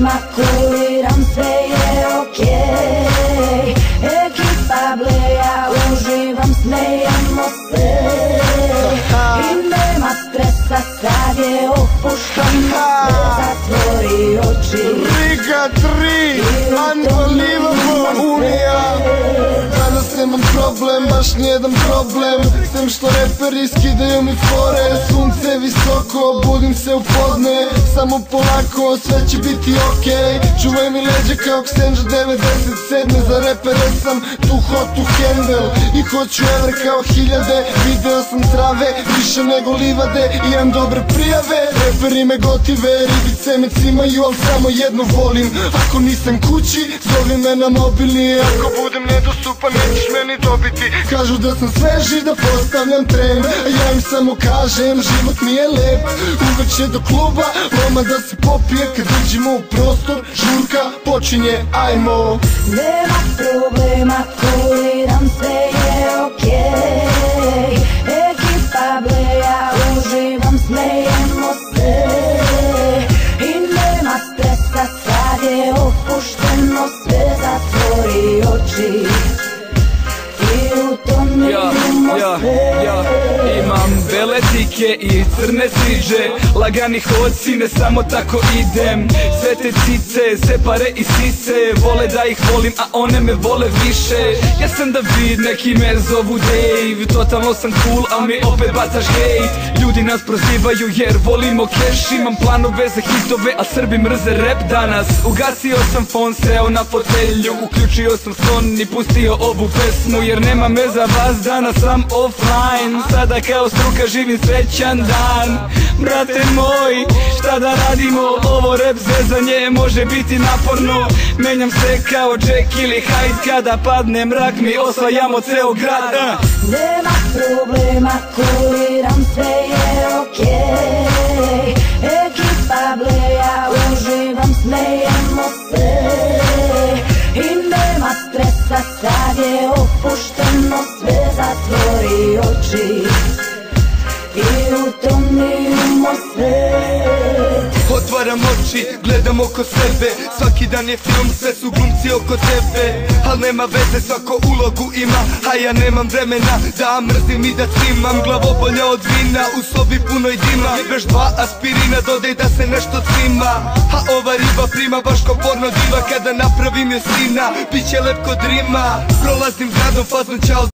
problema, kuliram, sve je okej. Ekipa bleja, uživam, smejemo se i nema stresa, sad je opušteno, sve zatvori oči. Liga 3, unbelievable, Unija. Danas nemam problem, baš nijedan problem, sem što reperi skidaju mi fore. Sunce visoko, budim se u podne, samo polako, sve će biti okej. Čuvaj mi leđe kao Ksenđa 97. Za repere sam tu hot to handle i hoću evre kao hiljade. Video sam trave, više nego livade, imam dobre prijave. Reperi me gotive, ribice me cimaju, al samo jedno volim. Ako nisam kući, zovi me na mobilni, ako budem nedostupan nećeš meni dobiti. Kažu da sam sveži, da postavljam trend, a ja im samo kažem, život mi je lep. Uveče do kluba, loma da se popije, kad uđemo u prostor, žurka počinje, ajmo. Nema problema, kuliram, sve je okej. Ekipa bleja, uživam, smejemo se i nema stresa, sad je opušteno, sve zatvori oči i u tom idemo sve. Imam bele tike i crne siđe, lagani hoci, ne samo tako idem. Sve te cice, sve pare i sise, vole da ih volim, a one me vole više. Ja sam David, neki me zovu Dave, totalno sam cool, a mi opet bacaš hejt. Ljudi nas prozivaju jer volimo keš, imam planove za hitove, a Srbi mrze rap danas. Ugasio sam fon, seo na fotelju, uključio sam son i pustio ovu pesmu, jer nema me za vas, danas sam offline. Sada kao struka živim srećan dan. Brate moj, šta da radimo, ovo rap zezanje može biti naporno. Menjam se kao Jack ili Hyde, kada padne mrak mi osvajamo ceo grad. Nema problema, kuliram, sve je okej. Ekipa bleja, uživam, smejemo se i nema stresa, sad je opušteno, sve zatvori oči i u tom idemo sve. Otvaram oči, gledam oko sebe, svaki dan je film, sve su glumci oko tebe. Al nema veze, svako ulogu ima, a ja nemam vremena da mrzim i da cimam. Glavobolja od vina, u sobi punoj dima, već 2 aspirina, dodaj da se nešto cima. A ova riba prima baš ko porno diva, kada napravim je sina, bit će lep kod Rima. Prolazim gradom, fazom čao.